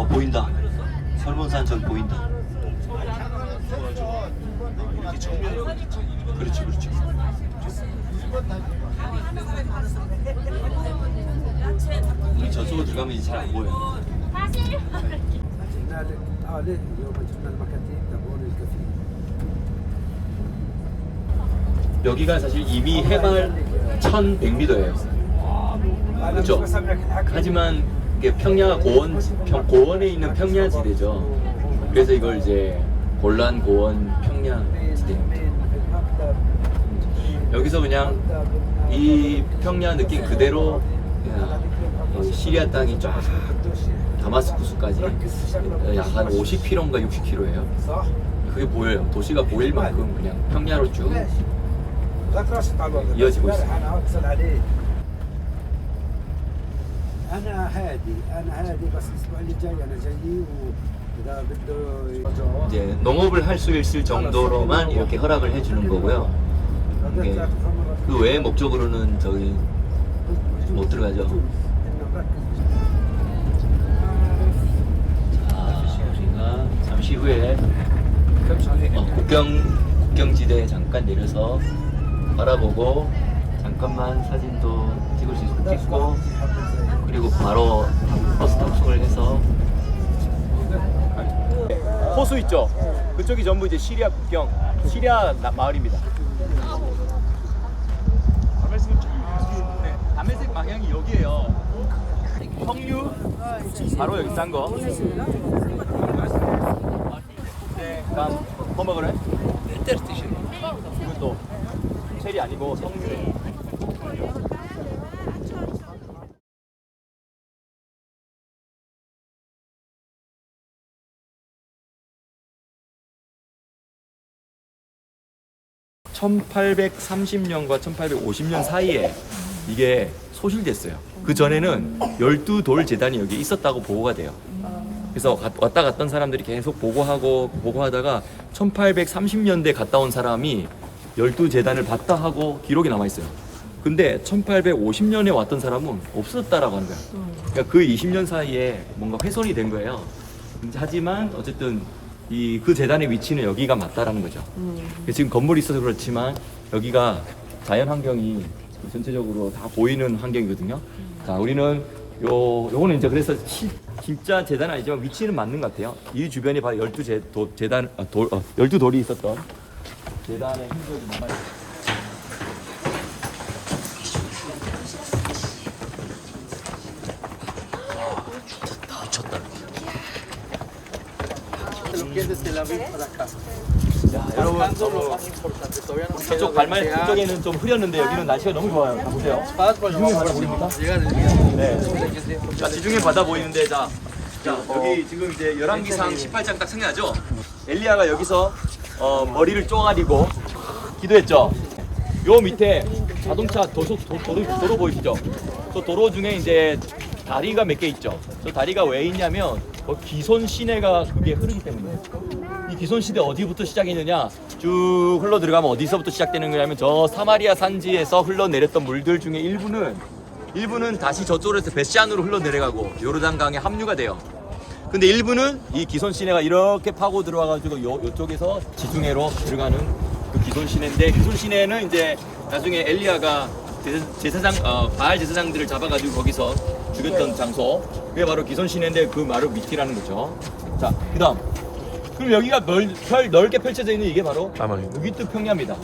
보인다. 설문산 저기 보인다. 이렇게 정면으로 그렇죠, 그렇죠. 우리 저쪽으로 들어가면 이제 잘 안 보여. هنالك آلة يوم جبنا المكاتيب تبون الكثير. 여기가 사실 이미 해발 1100m예요. 그렇죠. 하지만 이게 평야 고원에 있는 평야지대죠. 그래서 이걸 이제 골란 고원 평야지대입니다. 여기서 그냥 이 평야 느낌 그대로 그냥 시리아 땅이 쫙 다마스쿠스까지 약 한 50km인가 60km예요. 그게 보여요. 도시가 보일 만큼 그냥 평야로 쭉 이어지고 있습니다. أنا هادي بس الأسبوع اللي جاي أنا جاي وإذا بده 이제 농업을 할 수 있을 정도로만 이렇게 허락을 해주는 거고요. 이게 그 외의 목적으로는 저기 못 들어가죠. 자, 우리가 잠시 후에 국경지대에 잠깐 내려서 바라보고 잠깐만 사진도 찍을 수 있으면 찍고 그리고 바로 버스 탑승을 해서 호수 있죠? 그쪽이 전부 이제 시리아 국경, 시리아 마을입니다. 담에색 방향이 여기에요. 석류 바로 여기 싼 거. 그다음 뭐 먹으래? 이건 또 체리 아니고 석류. (1830년과 1850년) 사이에 이게 소실됐어요. 그 전에는 12돌 재단이 여기 있었다고 보고가 돼요. 그래서 왔다 갔던 사람들이 계속 보고하다가 1830년대 갔다 온 사람이 12재단을 봤다 하고 기록이 남아있어요. 근데 1850년에 왔던 사람은 없었다라고 하는 거야. 그러니까 그 20년 사이에 뭔가 훼손이 된 거예요. 하지만 어쨌든 그 재단의 위치는 여기가 맞다라는 거죠. 지금 건물이 있어서 그렇지만 여기가 자연 환경이 전체적으로 다 보이는 환경이거든요. 자, 우리는 요거는 이제 그래서 진짜 재단은 아니지만 위치는 맞는 것 같아요. 이 주변에 바로 12돌이 있었던 재단의 흔적이 남아있어요. 미쳤다. 자, 여러분 저쪽 발말 쪽에는 좀 흐렸는데 여기는 날씨가 너무 좋아요. 다 보세요. 지중해 바다 보입니까? 네. 자, 지중해 바다 보이는데 자 여기 지금 이제 열왕기상 18장 딱 생각나죠? 엘리야가 여기서 머리를 쪼가리고 기도했죠. 요 밑에 자동차 도로 보이시죠? 저 도로 중에 이제 다리가 몇 개 있죠. 저 다리가 왜 있냐면 기손 시내가 그게 흐르기 때문에. 이 기손 시대 어디부터 시작했느냐? 쭉 흘러 들어가면 어디서부터 시작되는 거냐면 저 사마리아 산지에서 흘러내렸던 물들 중에 일부는 다시 저쪽으로 해서 베시안으로 흘러내려가고 요르단강에 합류가 돼요. 근데 일부는 이 기손 시내가 이렇게 파고 들어와가지고 요쪽에서 지중해로 들어가는 그 기손 시내인데, 기손 시내는 이제 나중에 엘리야가 바알 제사장들을 잡아가지고 거기서 죽였던 장소, 그게 바로 기손 시내인데 그 바로 밑이라는 거죠. 자, 그다음 그럼 여기가 넓게 펼쳐져 있는 이게 바로 무기트 평야입니다.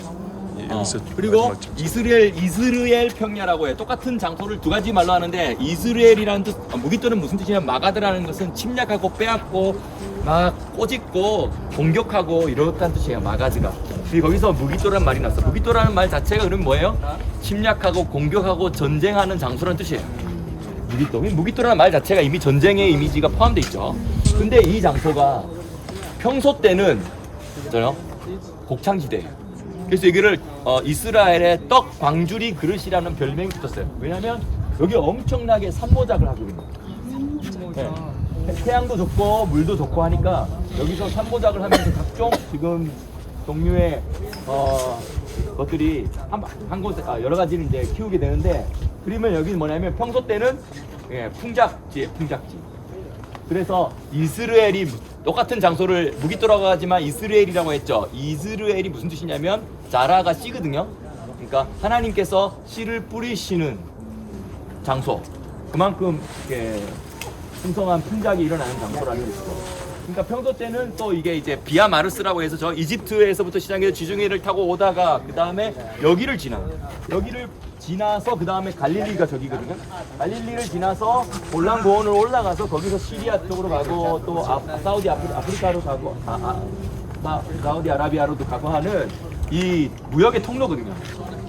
그리고 이스라엘 평야라고 해. 똑같은 장소를 두 가지 말로 하는데 이스라엘이라는 뜻, 무기토는 무슨 뜻이냐면 마가드라는 것은 침략하고 빼앗고 막 꼬집고 공격하고 이렇다는 뜻이에요. 마가드가. 그리고 거기서 무기토라는 말이 났어. 무기토라는 말 자체가 그럼 뭐예요? 침략하고 공격하고 전쟁하는 장소라는 뜻이에요. 무기토라는 말 자체가 이미 전쟁의 이미지가 포함되어 있죠. 근데 이 장소가 평소 때는 곡창지대예요. 그래서 여기를 이스라엘의 떡 광주리 그릇이라는 별명이 붙었어요. 왜냐면 여기 엄청나게 산모작을 하거든요. 네. 태양도 좋고 물도 좋고 하니까 여기서 산모작을 하면서 각종 지금 종류의 것들이 한 곳에 여러 가지를 이제 키우게 되는데, 그러면 여기는 뭐냐면 평소 때는 풍작지예요. 풍작지. 그래서 이스라엘이 똑같은 장소를 무기토라고 하지만 이스라엘이라고 했죠. 이스라엘이 무슨 뜻이냐면 자라가 씨거든요. 그러니까 하나님께서 씨를 뿌리시는 장소. 그만큼 이렇게 풍성한 풍작이 일어나는 장소라는 뜻이죠. 그러니까 평소 때는 또 이게 이제 비아 마르스라고 해서 저 이집트에서부터 시작해서 지중해를 타고 오다가 그 다음에 여기를 지나서 그 다음에 갈릴리가 저기거든요. 갈릴리를 지나서 골란고원을 올라가서 거기서 시리아 쪽으로 가고 또 사우디 아프리카로 가고 사우디 아라비아로도 가고 하는 이 무역의 통로거든요.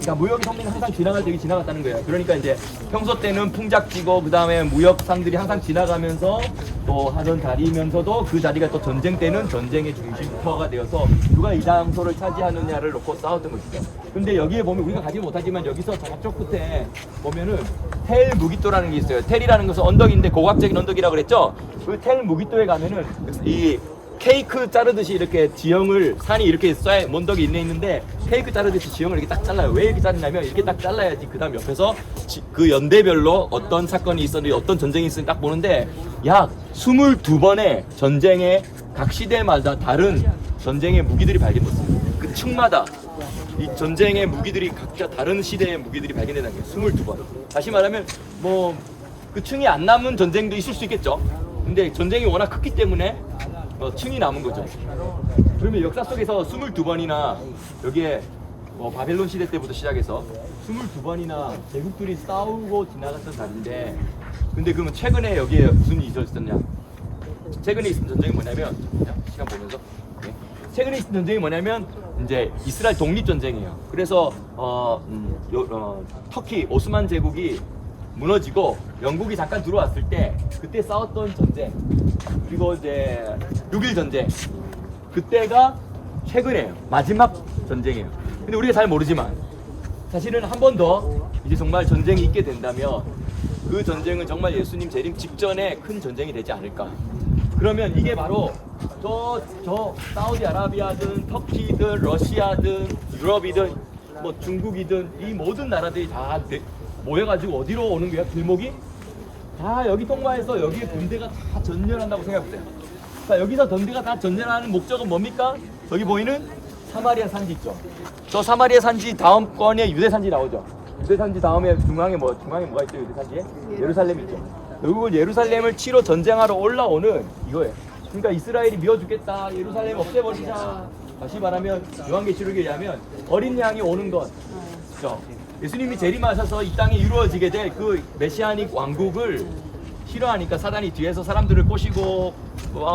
그러니까 무역의 통로는 항상 지나갈 때 여기 지나갔다는 거예요. 그러니까 이제 평소 때는 풍작지고 그 다음에 무역상들이 항상 지나가면서 또 하던 자리면서도 그 자리가 또 전쟁 때는 전쟁의 중심터가 되어서 누가 이 장소를 차지하느냐를 놓고 싸웠던 것이죠. 근데 여기에 보면 우리가 가지 못하지만 여기서 저쪽 끝에 보면은 텔 무기토라는 게 있어요. 텔이라는 것은 언덕인데 고각적인 언덕이라고 그랬죠. 그 텔 무기토에 가면은 이 케이크 자르듯이 이렇게 지형을 산이 이렇게 먼덕이 있는데 케이크 자르듯이 지형을 이렇게 딱 잘라요. 왜 이렇게 자르냐면 이렇게 딱 잘라야지 그 다음 옆에서 그 연대별로 어떤 사건이 있었는지 어떤 전쟁이 있었는지 딱 보는데 약 22번의 전쟁의 각 시대마다 다른 전쟁의 무기들이 발견됐어요. 그 층마다 이 전쟁의 무기들이 각자 다른 시대의 무기들이 발견된다는 거예요. 22번. 다시 말하면 뭐 그 층이 안 남은 전쟁도 있을 수 있겠죠. 근데 전쟁이 워낙 크기 때문에 층이 남은 거죠. 그러면 역사 속에서 22번이나 여기에 바벨론 시대 때부터 시작해서 22번이나 제국들이 싸우고 지나갔던 자리인데 근데 그러면 최근에 여기에 무슨 일이 있었냐? 최근에 있은 전쟁이 뭐냐면 시간 보면서 최근에 있은 전쟁이 뭐냐면 이제 이스라엘 독립 전쟁이에요. 그래서 터키 오스만 제국이 무너지고 영국이 잠깐 들어왔을 때 그때 싸웠던 전쟁 그리고 이제 6.1 전쟁 그때가 최근이에요. 마지막 전쟁이에요. 근데 우리가 잘 모르지만 사실은 한 번 더 이제 정말 전쟁이 있게 된다면 그 전쟁은 정말 예수님 재림 직전에 큰 전쟁이 되지 않을까. 그러면 이게 바로 저 사우디아라비아든 터키든 러시아든 유럽이든 뭐 중국이든 이 모든 나라들이 다 모여가지고 어디로 오는 거야? 길목이? 다 여기 통과해서 여기에 군대가 다 전열한다고 생각해보세요. 자, 여기서 군대가 다 전열하는 목적은 뭡니까? 저기 보이는 사마리아 산지 있죠. 저 사마리아 산지 다음 건에 유대 산지 나오죠. 유대 산지 다음에 중앙에 뭐가 있죠? 유대 산지에? 예루살렘 있죠. 결국은 예루살렘을 치러 전쟁하러 올라오는 이거예요. 그러니까 이스라엘이 미워 죽겠다. 예루살렘 없애버리자. 다시 말하면 요한계시록에 의하면 어린 양이 오는 것. 그렇죠? 예수님이 재림하셔서 이 땅에 이루어지게 될 그 메시아닉 왕국을 싫어하니까 사단이 뒤에서 사람들을 꼬시고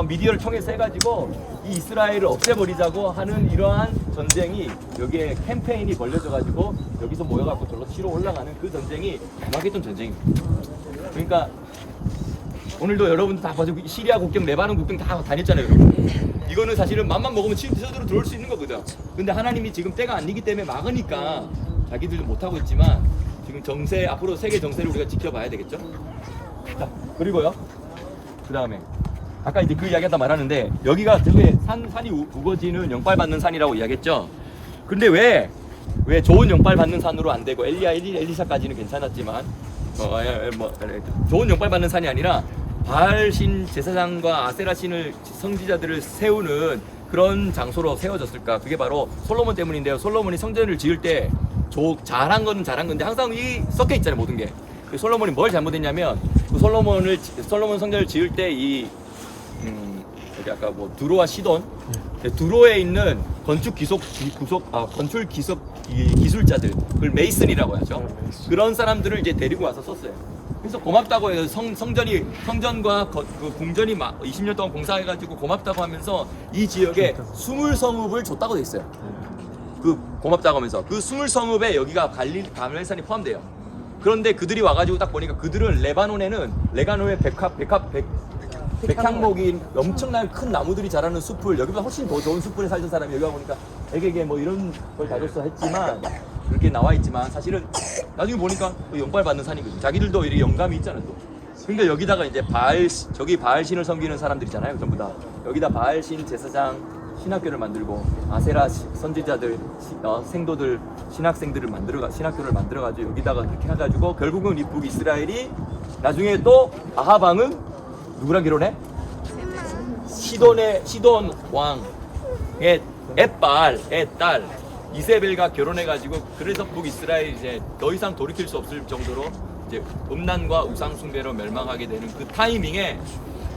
미디어를 통해서 해가지고 이 이스라엘을 없애버리자고 하는 이러한 전쟁이 여기에 캠페인이 벌려져가지고 여기서 모여갖고 절로 치러 올라가는 그 전쟁이 마게돈 전쟁입니다. 그러니까 오늘도 여러분들 다 봐서 시리아 국경, 레바논 국경 다 다녔잖아요. 이거는 사실은 맘만 먹으면 치유서으로 들어올 수 있는 거거든. 근데 하나님이 지금 때가 아니기 때문에 막으니까 자기들도 못하고 있지만 지금 정세, 앞으로 세계 정세를 우리가 지켜봐야 되겠죠. 자, 그리고요. 그 다음에 아까 이제 그 이야기하다 말하는데 여기가 되게 산이 우거지는 영빨 받는 산이라고 이야기했죠. 근데 왜 좋은 영빨 받는 산으로 안 되고 엘리사까지는 괜찮았지만 좋은 영빨 받는 산이 아니라 바알신 제사장과 아세라 신을 성지자들을 세우는 그런 장소로 세워졌을까? 그게 바로 솔로몬 때문인데요. 솔로몬이 성전을 지을 때 잘한 건 잘한 건데 항상 섞여 있잖아요, 모든 게. 솔로몬이 뭘 잘못했냐면 솔로몬 성전을 지을 때 여기 아까 뭐 두로와 시돈, 두로에 있는 건축 기술자들, 그걸 메이슨이라고 하죠. 그런 사람들을 이제 데리고 와서 썼어요. 그래서 고맙다고 해서 성전과 그 궁전이 20년 동안 공사해가지고 고맙다고 하면서 이 지역에 20성읍을 줬다고 돼 있어요. 그 고맙다고 하면서 그 20성읍에 여기가 갈멜산이 포함돼요. 그런데 그들이 와가지고 딱 보니까 그들은 레바논의 백향목인 엄청난 큰 나무들이 자라는 숲을 여기보다 훨씬 더 좋은 숲을 살던 사람이 여기 와보니까 에게게 뭐 이런 걸 다줬어 했지만 그렇게 나와 있지만 사실은 나중에 보니까 영빨 받는 산이거든요. 자기들도 이렇게 영감이 있잖아요 또. 그러니까 여기다가 이제 저기 바알신을 섬기는 사람들이잖아요 전부 다. 여기다 바알신 제사장 신학교를 만들고 아세라 선지자들 생도들 신학교를 만들어가지고 여기다가 그렇게 해가지고 결국은 이 북이스라엘이 나중에 또 아합 왕은 누구랑 결혼해? 시돈 왕의 애딸 이세벨과 결혼해가지고 그래서 북이스라엘 이제 더 이상 돌이킬 수 없을 정도로 이제 음란과 우상 숭배로 멸망하게 되는 그 타이밍에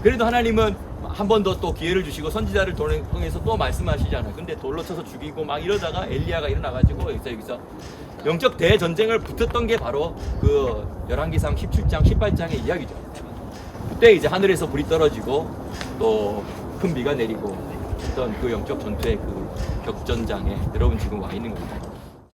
그래도 하나님은 한 번 더 또 기회를 주시고 선지자를 통해서 또 말씀하시잖아요. 근데 돌로 쳐서 죽이고 막 이러다가 엘리야가 일어나가지고 여기서 영적 대전쟁을 붙었던 게 바로 그 열왕기상 17장 18장의 이야기죠. 그때 이제 하늘에서 불이 떨어지고 또 큰 비가 내리고 어떤 그 영적 전투의 그 격전장에 여러분 지금 와 있는 겁니다.